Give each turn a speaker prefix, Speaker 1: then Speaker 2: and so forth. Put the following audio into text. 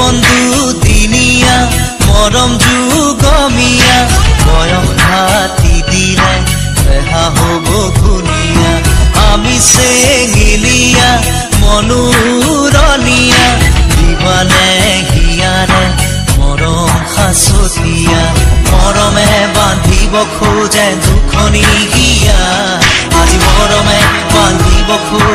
Speaker 1: বন্ধু দিনিয়া মৰম যুগমীয়া বয়স হাতি দিলে বেহা হ'ব ধুনীয়া আমি চেঙিলিয়া মনোৰণীয়া দিবানে হিয়াৰে মৰম সাঁচতীয়া মৰমে বান্ধিব খোজে দুখনি হিয়া আজি মৰমে বান্ধিব খোজে